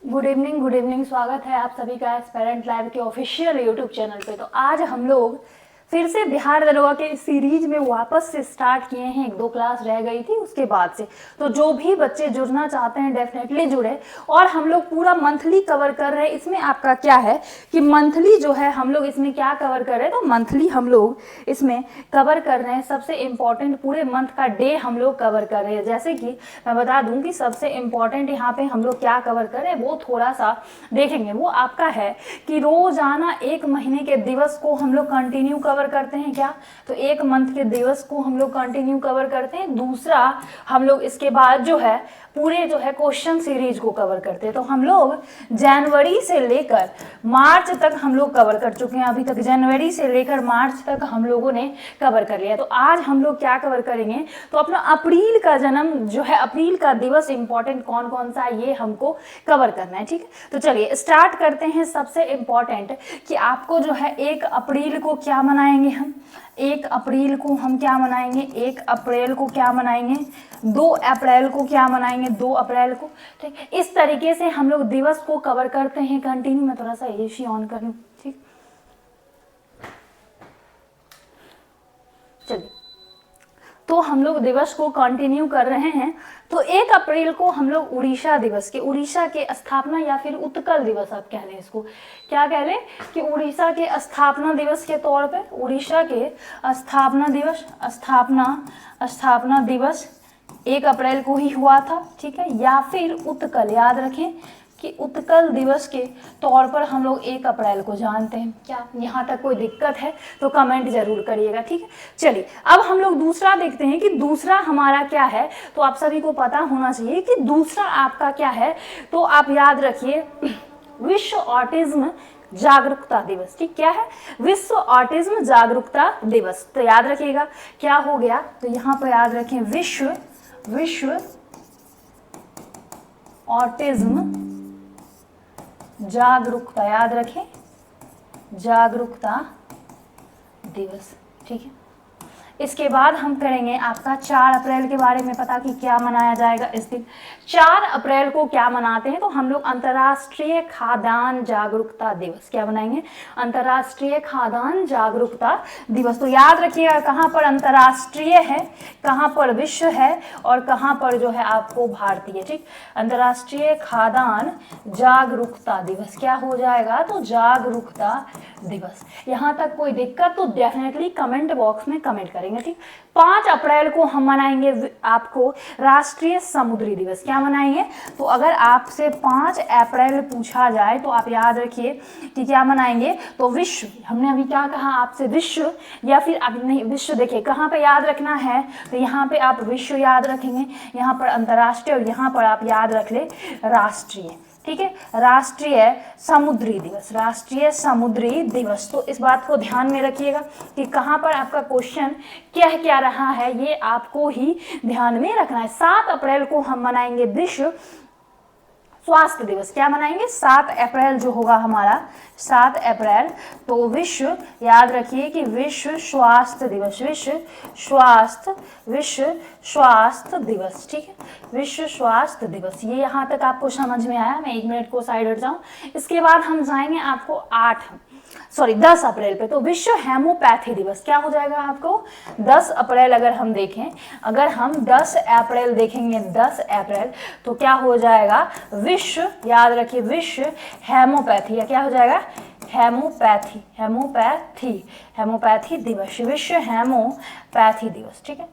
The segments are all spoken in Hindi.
Good evening. स्वागत है आप सभी का एस्पेरेंट लाइव के ऑफिशियल यूट्यूब चैनल पे। तो आज हम लोग फिर से बिहार दरोगा के सीरीज में वापस से स्टार्ट किए हैं। 1-2 क्लास रह गई थी उसके बाद से। तो जो भी बच्चे जुड़ना चाहते हैं डेफिनेटली जुड़े। और हम लोग पूरा मंथली कवर कर रहे हैं। इसमें आपका क्या है कि मंथली जो है हम लोग इसमें क्या कवर कर रहे हैं, तो मंथली हम लोग इसमें कवर कर रहे हैं सबसे इम्पॉर्टेंट पूरे मंथ का डे हम लोग कवर कर रहे हैं। जैसे कि मैं बता दूं कि सबसे इम्पॉर्टेंट यहाँ पे हम लोग क्या कवर करें वो थोड़ा सा देखेंगे। वो आपका है कि रोजाना 1 महीने के दिवस को हम लोग कंटिन्यू कवर करते हैं। क्या तो 1 मंथ के दिवस को हम लोग कंटिन्यू कवर करते हैं। दूसरा हम लोग इसके बाद जो है पूरे जो है क्वेश्चन सीरीज को कवर करते हैं। तो हम लोग जनवरी से लेकर मार्च तक हम लोग कवर कर चुके हैं। अभी तक जनवरी से लेकर मार्च तक हम लोगों ने कवर कर लिया। तो आज हम लोग क्या कवर करेंगे, तो अपना अप्रैल का जन्म जो है, अप्रैल का दिवस इंपॉर्टेंट कौन कौन सा ये हमको कवर करना है। ठीक है, तो चलिए स्टार्ट करते हैं। सबसे इंपॉर्टेंट कि आपको जो है 1 अप्रैल को क्या मनाएंगे हम, 1 अप्रैल को हम क्या मनाएंगे, 1 अप्रैल को क्या मनाएंगे, 2 अप्रैल को क्या मनाएंगे, 2 अप्रैल को। ठीक, इस तरीके से हम लोग दिवस को कवर करते हैं कंटिन्यू। मैं थोड़ा सा एसी ऑन कर लूं। ठीक, चलिए तो हम लोग दिवस को कंटिन्यू कर रहे हैं। तो 1 अप्रैल को हम लोग उड़ीसा दिवस के, उड़ीसा के स्थापना या फिर उत्कल दिवस आप कह लें, इसको क्या कह लें कि उड़ीसा के स्थापना दिवस के तौर पे, उड़ीसा के स्थापना दिवस, स्थापना दिवस 1 अप्रैल को ही हुआ था। ठीक है, या फिर उत्कल, याद रखें कि उत्कल दिवस के तौर पर हम लोग 1 अप्रैल को जानते हैं। क्या यहाँ तक कोई दिक्कत है तो कमेंट जरूर करिएगा। ठीक है, चलिए अब हम लोग दूसरा देखते हैं कि दूसरा हमारा क्या है। तो आप सभी को पता होना चाहिए कि दूसरा आपका क्या है। तो आप याद रखिए विश्व ऑटिज्म जागरूकता दिवस। ठीक, क्या है, विश्व ऑटिज्म जागरूकता दिवस। तो याद रखिएगा क्या हो गया, तो यहाँ पर याद रखें विश्व ऑटिज्म जागरूकता, याद रखें जागरूकता दिवस। ठीक है, इसके बाद हम करेंगे आपका 4 अप्रैल के बारे में पता कि क्या मनाया जाएगा इस दिन। 4 अप्रैल को क्या मनाते हैं, तो हम लोग अंतर्राष्ट्रीय खाद्यान्न जागरूकता दिवस क्या मनाएंगे, अंतर्राष्ट्रीय खाद्यान्न जागरूकता दिवस। तो याद रखिएगा कहाँ पर अंतर्राष्ट्रीय है, कहाँ पर विश्व है और कहाँ पर जो है आपको भारतीय। ठीक, अंतर्राष्ट्रीय खाद्यान्न जागरूकता दिवस क्या हो जाएगा, तो जागरूकता दिवस। यहाँ तक कोई दिक्कत तो डेफिनेटली कमेंट बॉक्स में कमेंट करेंगे। ठीक, 5 अप्रैल को हम मनाएंगे आपको राष्ट्रीय समुद्री दिवस। क्या मनाएंगे, तो अगर आपसे 5 अप्रैल पूछा जाए तो आप याद रखिए कि क्या मनाएंगे, तो विश्व, हमने अभी क्या कहा आपसे, विश्व या फिर अब नहीं, विश्व देखिए कहाँ पे याद रखना है, तो यहाँ पे आप विश्व याद रखेंगे, यहाँ पर अंतर्राष्ट्रीय और यहाँ पर आप याद रख ले राष्ट्रीय। ठीक है, राष्ट्रीय समुद्री दिवस, राष्ट्रीय समुद्री दिवस। तो इस बात को ध्यान में रखिएगा कि कहाँ पर आपका क्वेश्चन क्या रहा है, ये आपको ही ध्यान में रखना है। 7 अप्रैल को हम मनाएंगे विश्व स्वास्थ्य दिवस। क्या मनाएंगे, 7 अप्रैल जो होगा हमारा, 7 अप्रैल, तो विश्व, याद रखिए कि विश्व स्वास्थ्य दिवस, विश्व स्वास्थ्य दिवस। ठीक है, विश्व स्वास्थ्य दिवस। ये यहाँ तक आपको समझ में आया। मैं 1 मिनट को साइड हट जाऊं। इसके बाद हम जाएंगे आपको 10 अप्रैल पे, तो विश्व हेमोपैथी दिवस। क्या हो जाएगा आपको, 10 अप्रैल अगर हम देखें, अगर हम 10 अप्रैल देखेंगे, 10 अप्रैल, तो क्या हो जाएगा, विश्व, याद रखिए विश्व हेमोपैथी, या क्या हो जाएगा, हेमोपैथी दिवस, विश्व हेमोपैथी दिवस। ठीक है,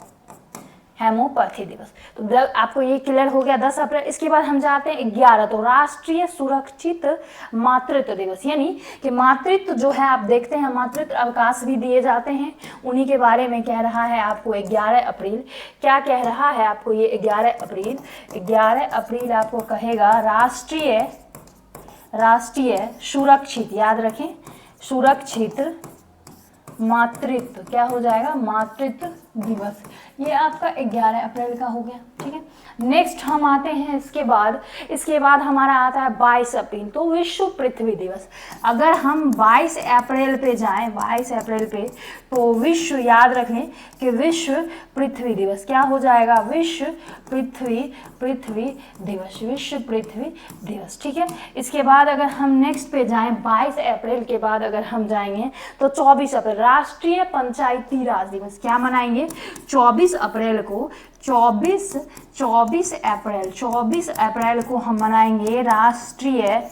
हेमोपैथी दिवस। तो जब आपको ये क्लियर हो गया 10 अप्रैल। इसके बाद हम जाते हैं 11, तो राष्ट्रीय सुरक्षित मातृत्व दिवस, यानी कि मातृत्व जो है आप देखते हैं मातृत्व अवकाश भी दिए जाते हैं, उन्हीं के बारे में कह रहा है आपको 11 अप्रैल। क्या कह रहा है आपको ये 11 अप्रैल आपको कहेगा राष्ट्रीय सुरक्षित, याद रखें सुरक्षित मातृत्व, क्या हो जाएगा, मातृत्व दिवस। ये आपका 11 अप्रैल का हो गया। ठीक है, नेक्स्ट हम आते हैं इसके बाद हमारा आता है 22 अप्रैल, तो विश्व पृथ्वी दिवस। अगर हम 22 अप्रैल पे जाएं, 22 अप्रैल पे, तो विश्व, याद रखें कि विश्व पृथ्वी दिवस क्या हो जाएगा, विश्व पृथ्वी दिवस, विश्व पृथ्वी दिवस, ठीक है। इसके बाद अगर हम नेक्स्ट पे जाएं, 22 अप्रैल के बाद अगर हम जाएंगे तो 24 अप्रैल राष्ट्रीय पंचायती राज दिवस। क्या मनाएंगे 24 अप्रैल को, 24 अप्रैल को हम मनाएंगे राष्ट्रीय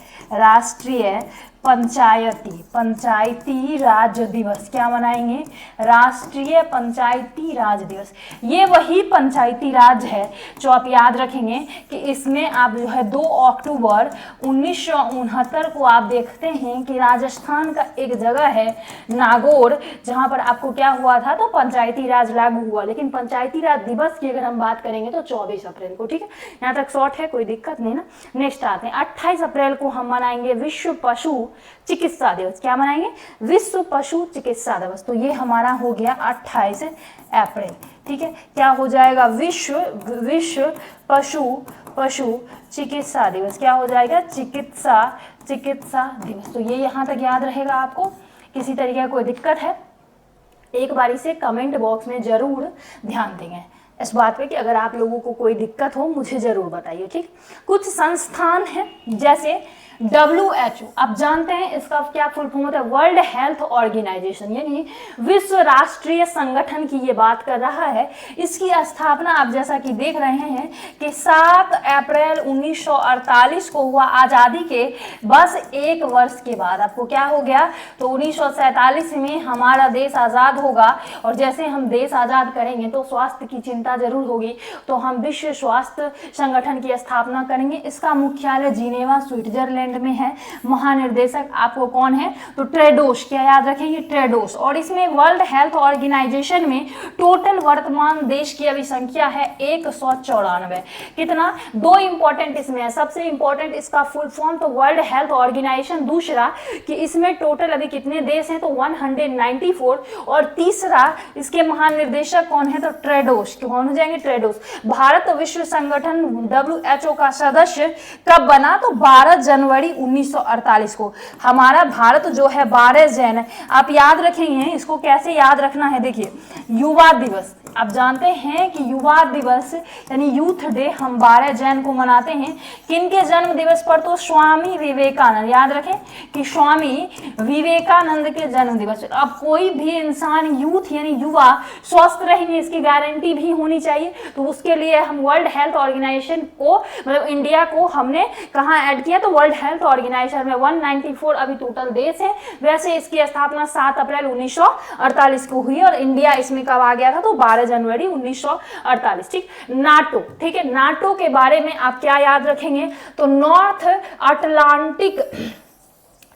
पंचायती राज दिवस। क्या मनाएंगे, राष्ट्रीय पंचायती राज दिवस। ये वही पंचायती राज है जो आप याद रखेंगे कि इसमें आप जो है 2 अक्टूबर 1969 को आप देखते हैं कि राजस्थान का एक जगह है नागौर, जहां पर आपको क्या हुआ था, तो पंचायती राज लागू हुआ। लेकिन पंचायती राज दिवस की अगर हम बात करेंगे तो 24 अप्रैल को, ठीक है। यहाँ तक शॉर्ट है, कोई दिक्कत नहीं ना। नेक्स्ट आते हैं 28 अप्रैल को हम मनाएंगे विश्व पशु चिकित्सा दिवस। क्या मनाएंगे, विश्व पशु चिकित्सा दिवस। तो ये हमारा हो गया 28 अप्रैल, ठीक है। क्या हो जाएगा, विश्व पशु चिकित्सा दिवस। क्या हो जाएगा, चिकित्सा दिवस। तो ये यहाँ तक याद रहेगा आपको। किसी तरीके का कोई दिक्कत है, एक बारी से कमेंट बॉक्स में जरूर ध्यान देंगे इस बात पे कि अगर आप लोगों को कोई दिक्कत हो मुझे जरूर बताइए, ठीक। कुछ संस्थान हैं जैसे WHO, आप जानते हैं इसका क्या फुल फॉर्म होता है, वर्ल्ड हेल्थ ऑर्गेनाइजेशन, यानी विश्व राष्ट्रीय संगठन की ये बात कर रहा है। इसकी स्थापना आप जैसा कि देख रहे हैं कि 7 अप्रैल 1948 को हुआ। आज़ादी के बस 1 वर्ष के बाद आपको क्या हो गया, तो 1947 में हमारा देश आज़ाद होगा। और जैसे हम देश आज़ाद करेंगे तो स्वास्थ्य की चिंता जरूर होगी, तो हम विश्व स्वास्थ्य संगठन की स्थापना करेंगे। इसका मुख्यालय जिनेवा स्विट्जरलैंड में है। महानिर्देशक आपको कौन है, तो टेड्रोस। क्या याद रखेंगे, टेड्रोस। और इसमें वर्ल्ड हेल्थ ऑर्गेनाइजेशन में टोटल वर्तमान देश की अभी संख्या है 194। कितना, 2 इंपॉर्टेंट इसमें है। सबसे इंपॉर्टेंट इसका फुल फॉर्म तो वर्ल्ड हेल्थ ऑर्गेनाइजेशन, दूसरा कि इसमें टोटल अभी कितने देश हैं, तो 194। और तीसरा इसके महानिर्देशक कौन है, तो टेड्रोस। कौन हो जाएंगे, टेड्रोस। भारत विश्व संगठन WHO का सदस्य कब बना, तो 12 जनवरी 1948 को। हमारा भारत जो है 12 जन, आप याद रखेंगे इसको, कैसे याद रखना है, देखिए युवा दिवस। आप जानते हैं कि युवा दिवस यानी यूथ डे हम 12 जैन को मनाते हैं। किनके जन्म दिवस पर, तो स्वामी विवेकानंद। याद रखें कि स्वामी विवेकानंद के जन्म दिवस। अब कोई भी इंसान यूथ यानी युवा स्वस्थ रहेंगे इसकी गारंटी भी होनी चाहिए, तो उसके लिए हम वर्ल्ड हेल्थ ऑर्गेनाइजेशन को, मतलब इंडिया को हमने कहाँ ऐड किया, तो वर्ल्ड हेल्थ ऑर्गेनाइजेशन में 194 अभी टोटल देश है। वैसे इसकी स्थापना 7 अप्रैल 1948 को हुई और इंडिया इसमें कब आ गया था, तो 12 जनवरी 1948, ठीक। नाटो, ठीक है। नाटो के बारे में आप क्या याद रखेंगे, तो नॉर्थ अटलांटिक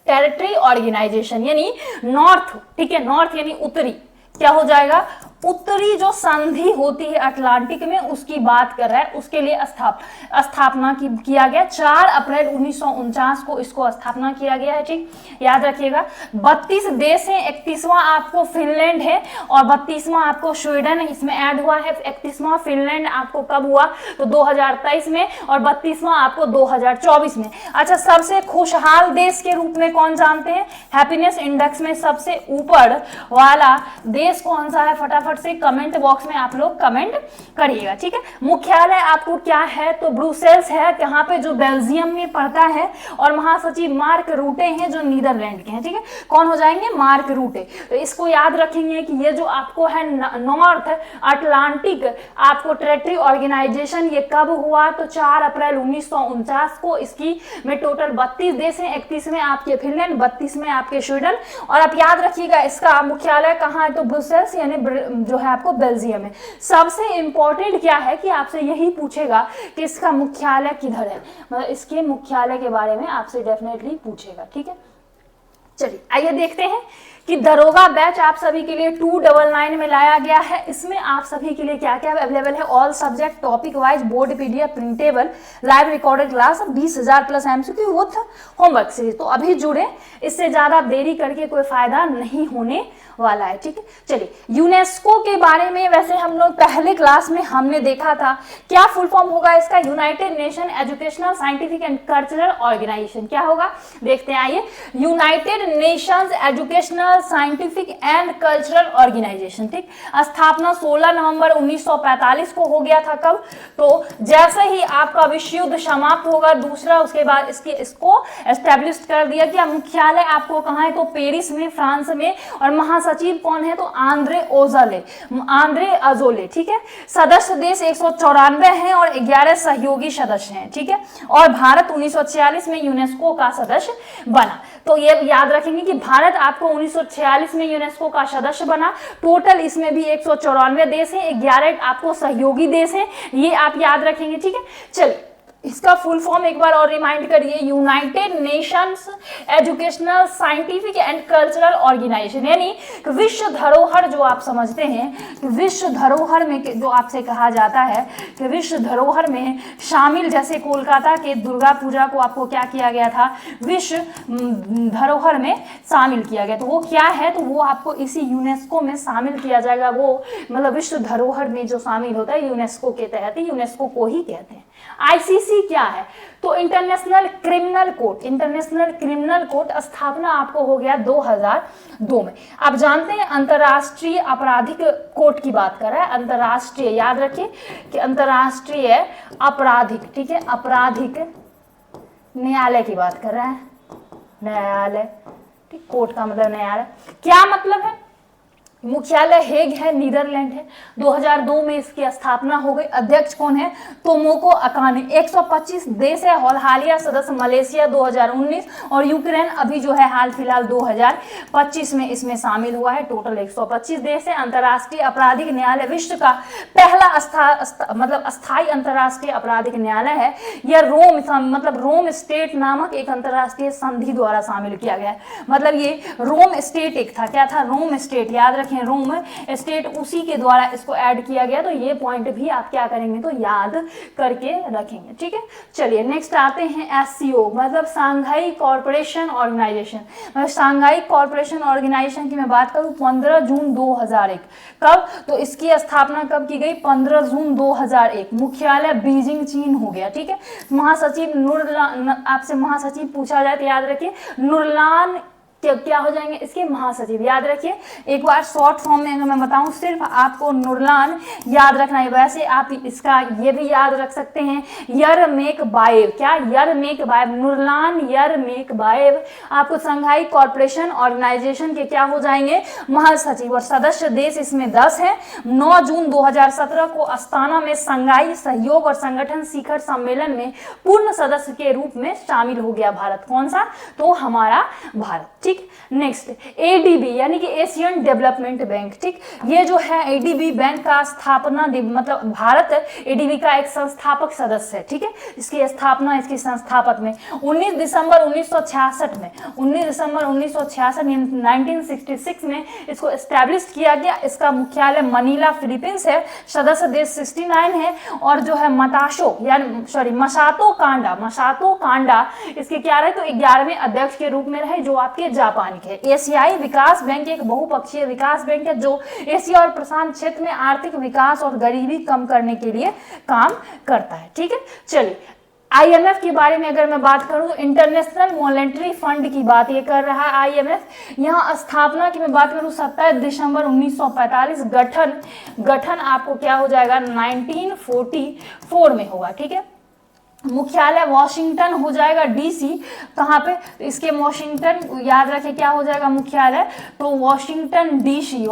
टेरिटरी ऑर्गेनाइजेशन, यानी नॉर्थ, ठीक है। नॉर्थ यानी उत्तरी, क्या हो जाएगा, उत्तरी जो संधि होती है अटलांटिक में उसकी बात कर रहा है। उसके लिए स्थापना किया गया 4 अप्रैल 1949 को इसको स्थापना किया गया है, ठीक। याद रखिएगा 32 देश हैं। 31वां आपको फिनलैंड है और 32वां आपको स्वीडन इसमें ऐड हुआ है। 31वां फिनलैंड आपको कब हुआ, तो 2023 में, और 32वां आपको 2024 में। अच्छा, सबसे खुशहाल देश के रूप में कौन जानते हैं, हैप्पीनेस इंडेक्स में सबसे ऊपर वाला देश कौन सा है, फटाफट से कमेंट बॉक्स में आप लोग कमेंट करिएगा, ठीक है। मुख्यालय आपको क्या है, तो ब्रुसेल्स है, यहाँ पे जो बेल्जियम में पड़ता है। और महासचिव मार्क रूटे हैं जो नीदरलैंड के हैं, ठीक है। कौन हो जाएंगे, मार्क रूटे। तो इसको याद रखेंगे कि ये जो आपको है नॉर्थ अटलांटिक आपको टेरिटरी ऑर्गेनाइजेशन, ये कब हुआ, तो 4 अप्रैल 1949 को। इसकी में टोटल 32 देश हैं। 31 में आपके फिनलैंड, 32 में आपके स्वीडन। और आप याद रखिएगा इसका मुख्यालय कहाँ है, तो ब्रुसेल्स यानी जो है आपको बेल्जियम है। सबसे इंपॉर्टेंट क्या है कि आपसे यही पूछेगा कि इसका मुख्यालय किधर है, मतलब इसके मुख्यालय के बारे में आपसे डेफिनेटली पूछेगा, ठीक है। चलिए आइए देखते हैं कि दरोगा बैच आप सभी के लिए 299 में लाया गया है। इसमें आप सभी के लिए क्या क्या अवेलेबल है, all subject topic wise board PDF printable live recorded class 20,000 plus MCQ with homework series. तो अभी जुड़े, इससे ज्यादा देरी करके कोई फायदा नहीं होने वाला है, ठीक है। चलिए, यूनेस्को के बारे में वैसे हम लोग पहले क्लास में हमने देखा था, क्या फुल फॉर्म होगा इसका, United Nation Educational Scientific and Cultural Organization. क्या होगा देखते हैं, आइए। United Nations Educational Scientific and Cultural Organization, ठीक। स्थापना 16 नवंबर 1945 को हो गया था। कब, तो जैसे ही आपका विश्व युद्ध समाप्त होगा दूसरा, उसके बाद इसको एस्टेब्लिश कर दिया गया। मुख्यालय आपको कहाँ है, तो पेरिस में, फ्रांस में। और महासचिव कौन है, तो आंद्रे अजोले, ठीक है। सदस्य देश 194 हैं और 11 सहयोगी सदस्य हैं, ठीक है। और भारत 1946 में यूनेस्को का सदस्य बना। तो ये याद रखेंगे कि भारत आपको 1946 में यूनेस्को का सदस्य बना। टोटल इसमें भी 194 देश हैं, 11 आपको सहयोगी देश हैं, ये आप याद रखेंगे, ठीक है। चलिए, इसका फुल फॉर्म एक बार और रिमाइंड करिए, United Nations Educational Scientific and Cultural Organization, यानी विश्व धरोहर जो आप समझते हैं कि विश्व धरोहर में जो आपसे कहा जाता है कि विश्व धरोहर में शामिल, जैसे कोलकाता के दुर्गा पूजा को आपको क्या किया गया था, विश्व धरोहर में शामिल किया गया। तो वो क्या है, तो वो आपको इसी यूनेस्को में शामिल किया जाएगा। वो मतलब विश्व धरोहर में जो शामिल होता है यूनेस्को के तहत, यूनेस्को को ही कहते हैं। आईसीसी क्या है, तो international criminal court, international criminal court स्थापना आपको हो गया 2002 में। आप जानते हैं अंतरराष्ट्रीय आपराधिक कोर्ट की बात कर रहा है, अंतरराष्ट्रीय, याद रखिए कि अंतरराष्ट्रीय आपराधिक, ठीक है, आपराधिक न्यायालय की बात कर रहा है, न्यायालय, ठीक। कोर्ट का मतलब न्यायालय, क्या मतलब है, मुख्यालय हेग है, नीदरलैंड है। 2002 में इसकी स्थापना हो गई। अध्यक्ष कौन है, तोमोको अकाने। 125 देश है, हालिया सदस्य मलेशिया 2019 और यूक्रेन अभी जो है हाल फिलहाल 2025 में इसमें शामिल हुआ है। टोटल 125 देश है। अंतर्राष्ट्रीय आपराधिक न्यायालय विश्व का पहला अस्थायी अंतर्राष्ट्रीय आपराधिक न्यायालय है। यह रोम स्टेट नामक एक अंतर्राष्ट्रीय संधि द्वारा शामिल किया गया है। मतलब ये रोम स्टेट एक था, क्या था, रोम स्टेट, याद रखें, रोम स्टेट, उसी के द्वारा इसको ऐड किया गया। तो ये पॉइंट भी आप क्या करेंगे, तो याद करके रखेंगे, ठीक है। चलिए नेक्स्ट आते हैं एससीओ, मतलब शांघाई कॉर्पोरेशन ऑर्गेनाइजेशन। मतलब शांघाई कॉर्पोरेशन ऑर्गेनाइजेशन की मैं बात करूं 15 जून 2001। कब, तो इसकी स्थापना कब की गई, 15 जून 2001। मुख्यालय बीजिंग, चीन हो गया, ठीक है। महासचिव नूरलान, आपसे महासचिव पूछा जाए तो याद रखिए नूरलान क्या हो जाएंगे इसके महासचिव, याद रखिए। एक बार शॉर्ट फॉर्म में अगर मैं बताऊं, सिर्फ आपको नूरलान याद रखना है। वैसे आप इसका ये भी याद रख सकते हैं, यरमेकबाएव, क्या, यरमेकबाएव, नूरलान यरमेकबाएव आपको शंघाई कॉर्पोरेशन ऑर्गेनाइजेशन के क्या हो जाएंगे, महासचिव। और सदस्य देश इसमें 10 है। 9 जून 2017 को अस्ताना में शंघाई सहयोग और संगठन शिखर सम्मेलन में पूर्ण सदस्य के रूप में शामिल हो गया भारत। कौन सा, तो हमारा भारत, ठीक। नेक्स्ट एडीबी यानी कि एशियन डेवलपमेंट बैंक, ठीक। ये जो है एडीबी बैंक का स्थापना, मतलब भारत एडीबी का एक संस्थापक सदस्य है, ठीक है। इसकी स्थापना, इसकी संस्थापक में 19 दिसंबर 1966 में, 19 दिसंबर 1966 में इसको एस्टैब्लिश किया गया। इसका मुख्यालय मनीला फिलीपींस है। सदस्य देश 69 है। और जो है मसातो कांडा इसके क्या रहे, तो 11वें अध्यक्ष के रूप में रहे, जो आपके जापान के। एशियाई विकास बैंक एक बहुपक्षीय विकास बैंक है जो एशिया और प्रशांत क्षेत्र में आर्थिक विकास और गरीबी कम करने के लिए काम करता है, ठीक है। चलिए आईएमएफ के बारे में अगर मैं बात करूं तो इंटरनेशनल मॉनेटरी फंड की बात ये कर रहा है आईएमएफ। यहाँ स्थापना की मैं बात करूं 27 दिसंबर 1945। गठन आपको क्या हो जाएगा 1944 में होगा, ठीक है। मुख्यालय वॉशिंगटन हो जाएगा डीसी। कहाँ पे, तो इसके वॉशिंगटन, याद रखें क्या हो जाएगा मुख्यालय, तो वॉशिंगटन डीसी,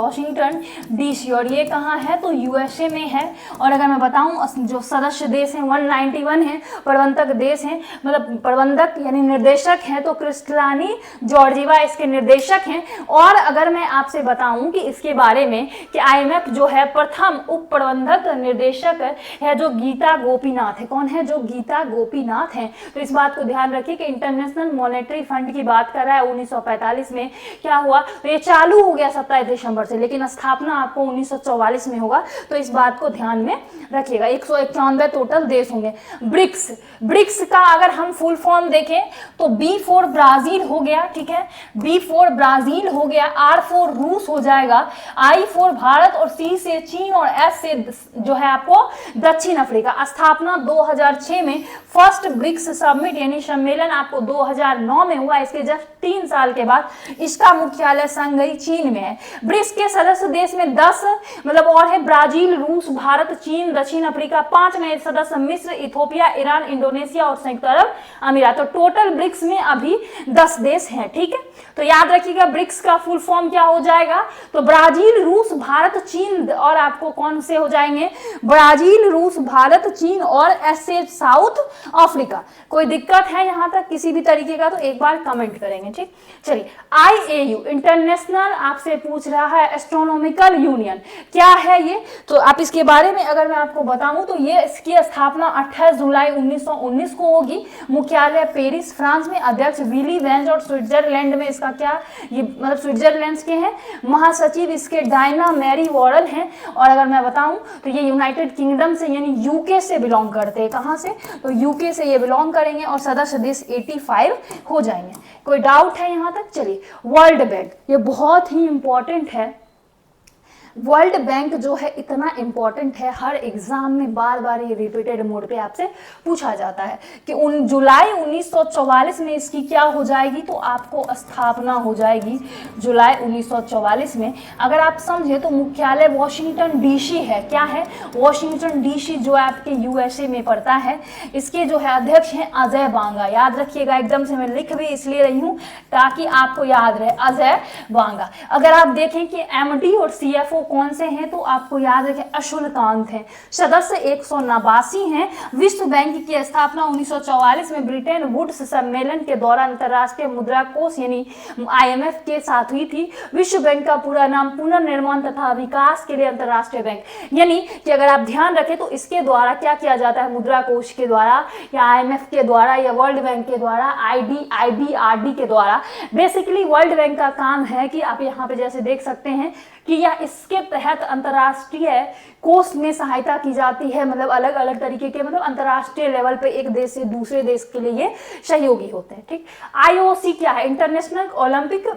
और ये कहाँ है, तो यूएसए में है। और अगर मैं बताऊं जो सदस्य देश हैं 191 है, प्रबंधक देश हैं, मतलब प्रबंधक यानी निर्देशक हैं, तो क्रिस्टलानी जॉर्जिवा इसके निर्देशक हैं। और अगर मैं आपसे बताऊं कि इसके बारे में कि आईएमएफ जो है प्रथम उप प्रबंधक निर्देशक है जो गीता गोपीनाथ है। कौन है, जो गीता क्या गोपीनाथ हैं। तो इस बात को ध्यान रखिए कि इंटरनेशनल मॉनेटरी फंड की बात कर रहा है 1945 में, क्या हुआ तो ये चालू हो गया 27 दिसंबर से, लेकिन स्थापना आपको 1944 में होगा। तो इस बात को ध्यान में रखिएगा। 191 टोटल देश होंगे। ब्रिक्स, ब्रिक्स का अगर हम फुल फॉर्म देखें तो बी फॉर ब्राजील हो गया, ठीक है, बी फॉर ब्राजील हो गया, आर फॉर रूस हो जाएगा, आई फॉर भारत और सी से चीन और एस से जो है आपको दक्षिण अफ्रीका। स्थापना 2006 में फर्स्ट ब्रिक्स समिट यानी सम्मेलन आपको 2009 में हुआ। इसके जस्ट 3 साल के बाद इसका मुख्यालय संघई चीन में है। ब्रिक्स के सदस्य देश में 10 मतलब और है, ब्राजील, रूस, भारत, चीन, दक्षिण अफ्रीका। 5 नए सदस्य मिस्र, इथोपिया, ईरान, इंडोनेशिया और संयुक्त अरब अमीरात। तो टोटल ब्रिक्स में अभी 10 देश हैं, ठीक है। तो याद रखिएगा ब्रिक्स का फुल फॉर्म क्या हो जाएगा, तो ब्राजील, रूस, भारत, चीन और आपको कौन से हो जाएंगे, ब्राजील, रूस, भारत, चीन और ऐसे साउथ अफ्रीका। कोई दिक्कत है यहां तक किसी भी तरीके का तो एक बार कमेंट करेंगे, ठीक। चलिए, IAU इंटरनेशनल आपसे पूछ रहा है एस्ट्रोनॉमिकल यूनियन, क्या है ये, तो आप इसके बारे में अगर मैं आपको बताऊं तो ये इसकी स्थापना 28 जुलाई 1919 को होगी। मुख्यालय पेरिस फ्रांस में, अध्यक्ष विली वेंज और स्विट्जरलैंड में इसका क्या, ये मतलब स्विट्जरलैंड के हैं। महासचिव इसके डायना मैरी वॉरल हैं। और अगर मैं बताऊं तो ये यूनाइटेड किंगडम से यानी यूके से बिलोंग करते हैं। कहां से, तो यूके से ये बिलोंग करेंगे और सदस्य देश 85 हो जाएंगे। कोई डाउट है यहां तक? चलिए, वर्ल्ड बैंक, ये बहुत ही इंपॉर्टेंट है। वर्ल्ड बैंक जो है इतना इंपॉर्टेंट है, हर एग्जाम में बार बार ये रिपीटेड मोड पे आपसे पूछा जाता है कि जुलाई 1944 में इसकी क्या हो जाएगी, तो आपको स्थापना हो जाएगी जुलाई 1944 में। अगर आप समझे तो मुख्यालय वॉशिंगटन डीसी है। क्या है, वॉशिंगटन डीसी जो आपके यूएसए में पड़ता है। इसके जो है अध्यक्ष हैं अजय बांगा। याद रखिएगा, एकदम से मैं लिख भी इसलिए रही हूँ ताकि आपको याद रहे, अजय बांगा। अगर आप देखें कि एमडी और सीएफओ कौन से हैं तो आपको याद रखें अशुल्कांत हैं। सदस्य 189 हैं। विश्व बैंक की स्थापना 1944 में ब्रिटेन वुड्स सम्मेलन के दौरान अंतर्राष्ट्रीय मुद्रा कोष यानी IMF के साथ हुई थी। विश्व बैंक का पूरा नाम पुनर्निर्माण तथा विकास के लिए अंतर्राष्ट्रीय बैंक, यानी कि अगर आप ध्यान रखें तो इसके द्वारा क्या किया जाता है, मुद्रा कोष के द्वारा या IMF के द्वारा या वर्ल्ड बैंक के द्वारा, IBRD के द्वारा। बेसिकली वर्ल्ड बैंक का काम है कि आप यहाँ पे जैसे देख सकते हैं कि यह इसके तहत अंतर्राष्ट्रीय कोष में सहायता की जाती है, मतलब अलग अलग तरीके के, मतलब अंतर्राष्ट्रीय लेवल पे एक देश से दूसरे देश के लिए ये सहयोगी होते हैं, ठीक। IOC क्या है, इंटरनेशनल ओलंपिक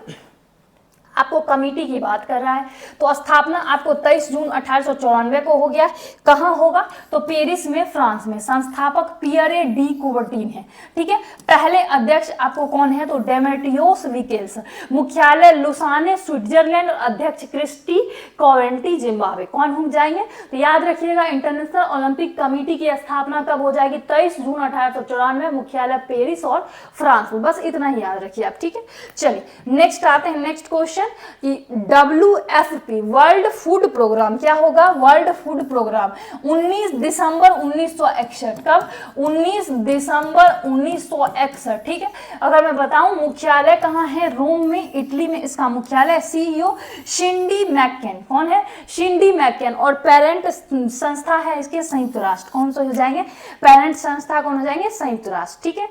आपको कमेटी की बात कर रहा है। तो स्थापना आपको 23 जून 1894 को हो गया। कहाँ होगा, तो पेरिस में, फ्रांस में। संस्थापक पियरे डी कुबर्टीन है, ठीक है। पहले अध्यक्ष आपको कौन है, तो डेमेट्रियोस विकेल्स। मुख्यालय लुसाने स्विट्जरलैंड। अध्यक्ष क्रिस्टी कोवेंटी जिम्बाब्वे। कौन हो जाएंगे, तो याद रखिएगा इंटरनेशनल ओलंपिक कमेटी की स्थापना कब हो जाएगी, 23 जून 1894। मुख्यालय पेरिस और फ्रांस में। बस इतना ही याद रखिए आप, ठीक है। चलिए नेक्स्ट आते हैं, नेक्स्ट क्वेश्चन कि WFP वर्ल्ड फूड प्रोग्राम क्या होगा, वर्ल्ड फूड प्रोग्राम 19 दिसंबर 1961। कब, 19 दिसंबर 1961, ठीक है। अगर मैं बताऊं मुख्यालय कहां है, रोम में, इटली में इसका मुख्यालय। CEO शिंडी मैकेन। कौन है, शिंडी मैकेन। और पेरेंट संस्था है इसके संयुक्त राष्ट्र। कौन से हो जाएंगे, पेरेंट संस्था कौन हो जाएंगे, संयुक्त राष्ट्र, ठीक है।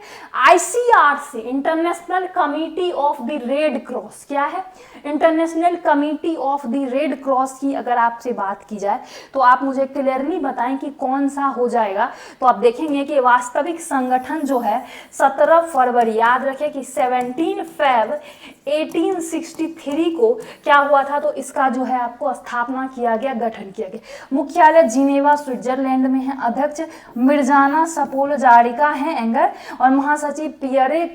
ICRC international committee of the red cross क्या है, international committee of the red cross की अगर आपसे बात की जाए तो आप मुझे क्लियरली बताएं कि कौन सा हो जाएगा। तो आप देखेंगे कि वास्तविक संगठन जो है 17 फरवरी, याद रखें कि 17 फेब 1863 को क्या हुआ था, तो इसका जो है आपको स्थापना किया गया, गठन किया गया। मुख्यालय जिनेवा स्विट्जरलैंड में है। अध्यक्ष मिर्जाना सपोल जारिका है एंगर और महासचिव पियरे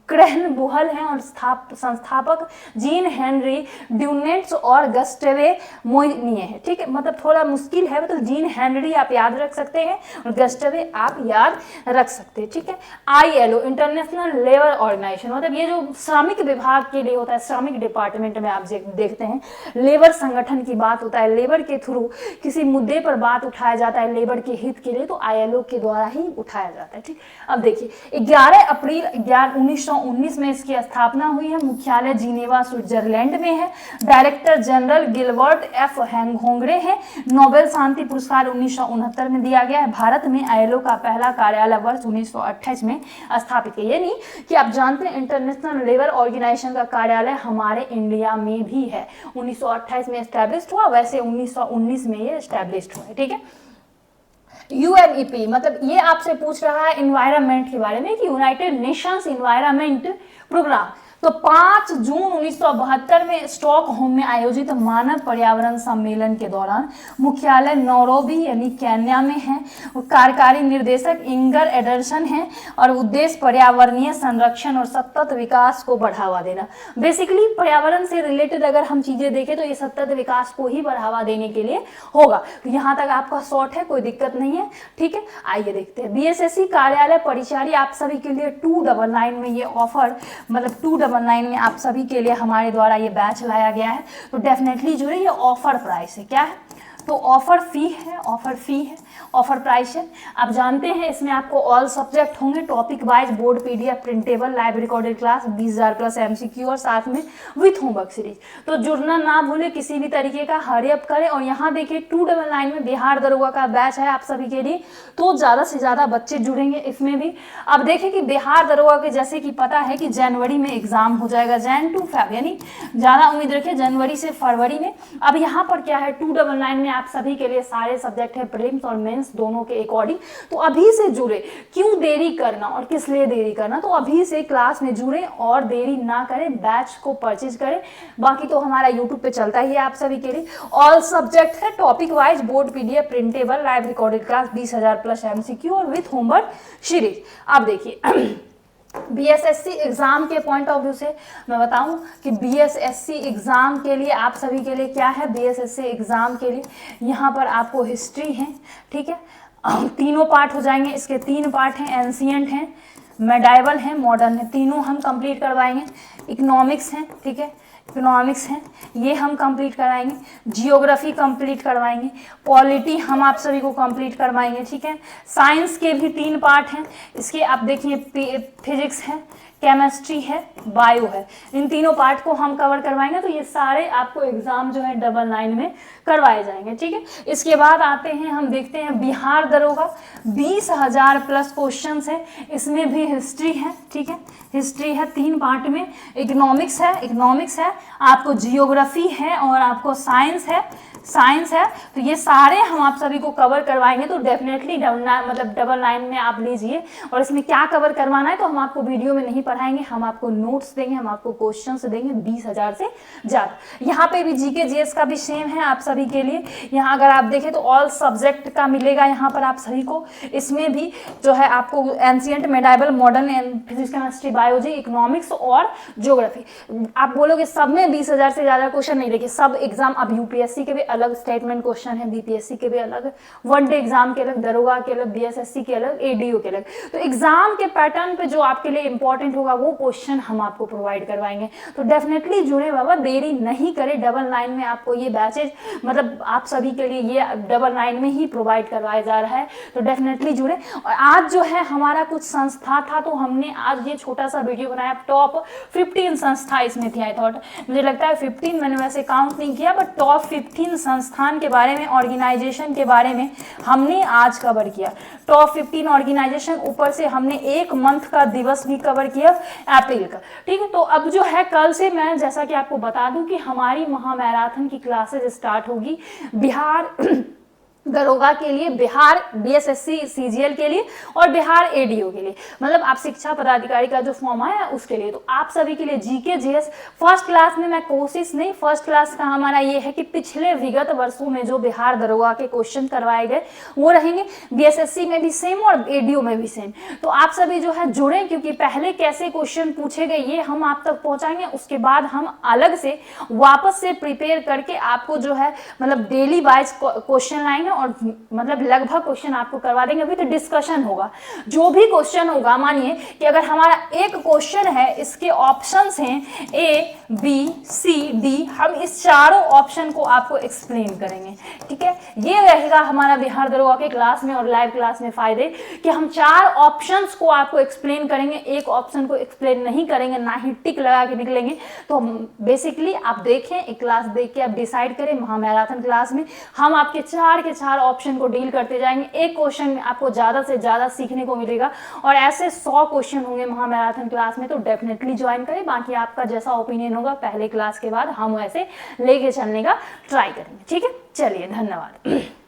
क्रेहन बुहल हैं और संस्थापक जीन हेनरी ड्यूनेट्स और गस्टवे मोइनिए है, ठीक है। मतलब थोड़ा मुश्किल है, मतलब जीन हेनरी आप याद रख सकते हैं और गस्टवे आप याद रख सकते हैं, ठीक है। ILO इंटरनेशनल लेबर ऑर्गेनाइजेशन, मतलब ये जो श्रमिक विभाग के लिए होता है, श्रमिक डिपार्टमेंट में आप देखते हैं लेबर संगठन की बात होता है, लेबर के थ्रू किसी मुद्दे पर बात उठाया जाता है लेबर के हित के लिए, तो ILO के द्वारा ही उठाया जाता है, ठीक। अब देखिए 11 अप्रैल 1919 में इसकी स्थापना हुई है। मुख्यालय जिनेवा स्विट्जरलैंड प्रेजेंट में है। डायरेक्टर जनरल गिलबर्ट एफ होंगरे हैं। नोबेल शांति पुरस्कार 1969 में दिया गया है। भारत में आईएलओ का पहला कार्यालय वर्ष 1928 में स्थापित किया। यानी कि आप जानते हैं इंटरनेशनल लेबर ऑर्गेनाइजेशन का कार्यालय हमारे इंडिया में भी है। 1928 में एस्टैब्लिश हुआ, वैसे 1919 में ये एस्टैब्लिश हुआ है। ठीक है, यूएनईपी मतलब ये आपसे पूछ रहा है इन्वायरमेंट के बारे में कि यूनाइटेड नेशंस इन्वायरमेंट प्रोग्राम। तो 5 जून 1972 में स्टॉकहोम में आयोजित मानव पर्यावरण सम्मेलन के दौरान मुख्यालय नैरोबी यानी केन्या में है। कार्यकारी निर्देशक इंगर एडरसन है और उद्देश्य पर्यावरणीय संरक्षण और सतत विकास को बढ़ावा देना। बेसिकली पर्यावरण से रिलेटेड अगर हम चीजें देखें तो ये सतत विकास को ही बढ़ावा देने के लिए होगा। तो यहाँ तक आपका शॉर्ट है, कोई दिक्कत नहीं है। ठीक है, आइए देखते हैं। बीएसएससी कार्यालय परिचारी आप सभी के लिए 299 में ये ऑफर मतलब 299 में आप सभी के लिए हमारे द्वारा ये बैच लाया गया है। तो डेफिनेटली जो है ये ऑफर प्राइस है। क्या है? तो ऑफर फी है, ऑफर फी है, ऑफर प्राइस है। आप जानते हैं इसमें आपको ऑल सब्जेक्ट होंगे, topic wise board PDF printable live recorded class 20,000 plus MCQ और साथ में विथ होमवर्क सीरीज। तो जुड़ना ना भूले, किसी भी तरीके का हरी अप करें। और यहाँ देखिए 299 में बिहार दरोगा का बैच है आप सभी के लिए, तो ज़्यादा से ज़्यादा बच्चे जुड़ेंगे इसमें भी। अब देखें कि बिहार दरोगा के जैसे कि पता है कि जनवरी में एग्जाम हो जाएगा, जैन टू फेब, यानी ज़्यादा उम्मीद रखिए जनवरी से फरवरी में। अब यहाँ पर क्या है 299 में आप सभी के लिए सारे सब्जेक्ट है प्रीलिम्स और मेंस दोनों के अकॉर्डिंग। तो अभी से जुड़े, क्यों देरी करना और किस लिए देरी करना, तो अभी से क्लास में जुड़े और देरी ना करें, बैच को परचेज करें। बाकी तो हमारा यूट्यूब पे चलता ही है आप सभी के लिए। ऑल सब्जेक्ट है, topic wise board PDF printable live recorded class 20,000 plus MCQ और विथ होमवर्क सीरीज। अब देखिए बीएसएससी एग्जाम के पॉइंट ऑफ व्यू से मैं बताऊं कि बीएसएससी एग्जाम के लिए आप सभी के लिए क्या है। बीएसएससी एग्जाम के लिए यहाँ पर आपको हिस्ट्री है, ठीक है, तीनों पार्ट हो जाएंगे। इसके 3 पार्ट हैं, एंशिएंट हैं, मेडाइवल है, मॉडर्न है, तीनों हम कंप्लीट करवाएंगे। इकोनॉमिक्स है, ठीक है, इकोनॉमिक्स है, ये हम कंप्लीट कराएंगे। जियोग्राफी कंप्लीट करवाएंगे। पॉलिटी हम आप सभी को कंप्लीट करवाएंगे, ठीक है। साइंस के भी 3 पार्ट हैं इसके, आप देखिए फिजिक्स है, केमिस्ट्री है, बायो है, इन तीनों पार्ट को हम कवर करवाएंगे। तो ये सारे आपको एग्जाम जो है 99 में करवाए जाएंगे, ठीक है। इसके बाद आते हैं, हम देखते हैं बिहार दरोगा 20,000 प्लस क्वेश्चंस है, इसमें भी हिस्ट्री है, ठीक है, हिस्ट्री है 3 पार्ट में। इकोनॉमिक्स है, आपको जियोग्राफी है और आपको साइंस है। तो ये सारे हम आप सभी को कवर करवाएंगे। तो डेफिनेटली 99 में आप लीजिए। और इसमें क्या कवर करवाना है तो हम आपको वीडियो में नहीं पढ़ाएंगे, हम आपको नोट्स देंगे, हम आपको क्वेश्चंस देंगे 20,000 से ज़्यादा। यहाँ पे भी जीके जीएस का भी सेम है आप सभी के लिए। यहाँ अगर आप देखें तो ऑल सब्जेक्ट का मिलेगा यहाँ पर आप सभी को। इसमें भी जो है आपको ancient, medieval, modern and physics, chemistry, biology, economics और ज्योग्राफी। आप बोलोगे सब में 20,000 से ज़्यादा क्वेश्चन नहीं, देखिए सब एग्जाम अब यूपीएससी के भी अलग स्टेटमेंट क्वेश्चन है, बीपीएससी के भी अलग, वनडे एग्जाम के अलग, दरोगा के अलग, बीएसएससी के अलग, एडीओ के अलग। तो एग्जाम के पैटर्न पे जो आपके लिए इंपॉर्टेंट होगा वो क्वेश्चन हम आपको प्रोवाइड करवाएंगे। तो डेफिनेटली जुड़े बाबा, देरी नहीं करें। 99 में आपको ये बैचेज मतलब आप सभी के लिए ये 99 में ही प्रोवाइड करवाया जा रहा है। तो डेफिनेटली जुड़े। और आज जो है हमारा कुछ संस्था था, तो हमने आज ये छोटा सा वीडियो बनाया। टॉप 15 संस्था इसमें थी। आई थॉट, मुझे लगता है 15, मैंने वैसे काउंट नहीं किया, बट टॉप 15 संस्थान के बारे में, ऑर्गेनाइजेशन के बारे में हमने आज कवर किया। टॉप 15 ऑर्गेनाइजेशन, ऊपर से हमने 1 मंथ का दिवस भी कवर किया, अप्रैल का, ठीक है। तो अब जो है कल से मैं जैसा कि आपको बता दूं कि हमारी महामैराथन की क्लासेज स्टार्ट होगी बिहार दरोगा के लिए, बिहार बीएसएससी सीजीएल के लिए और बिहार एडीओ के लिए, मतलब आप शिक्षा पदाधिकारी का जो फॉर्म आया उसके लिए। तो आप सभी के लिए जीके जीएस फर्स्ट क्लास में मैं कोशिश नहीं, फर्स्ट क्लास का हमारा ये है कि पिछले विगत वर्षों में जो बिहार दरोगा के क्वेश्चन करवाए गए वो रहेंगे, बीएसएससी में भी सेम और एडीओ में भी सेम। तो आप सभी जो है जुड़े, क्योंकि पहले कैसे क्वेश्चन पूछे गए ये हम आप तक पहुंचाएंगे। उसके बाद हम अलग से वापस से प्रिपेयर करके आपको जो है मतलब डेली वाइज क्वेश्चन लाएंगे और मतलब लगभग क्वेश्चन आपको करवा देंगे। अभी तो डिस्कशन होगा, जो भी क्वेश्चन होगा, मानिए कि अगर हमारा एक क्वेश्चन है, इसके ऑप्शंस हैं ए बी सी डी, हम इस चारों ऑप्शन को आपको एक्सप्लेन करेंगे, ठीक है। ये रहेगा हमारा बिहार दरोगा के क्लास में और लाइव क्लास में फायदे कि हम 4 ऑप्शंस को आपको एक्सप्लेन करेंगे, एक ऑप्शन को एक्सप्लेन नहीं करेंगे, ना ही टिक लगा के निकलेंगे। तो बेसिकली आप देखें, एक क्लास देख के आप डिसाइड करें। महामैराथन क्लास में हम आपके 4 के 4 ऑप्शन को डील करते जाएंगे, एक क्वेश्चन में आपको ज़्यादा से ज़्यादा सीखने को मिलेगा और ऐसे 100 क्वेश्चन होंगे महामैराथन क्लास में। तो डेफिनेटली ज्वाइन करें, बाकी आपका जैसा ओपिनियन होगा पहले क्लास के बाद हम वैसे लेके चलने का ट्राई करेंगे, ठीक है। चलिए, धन्यवाद।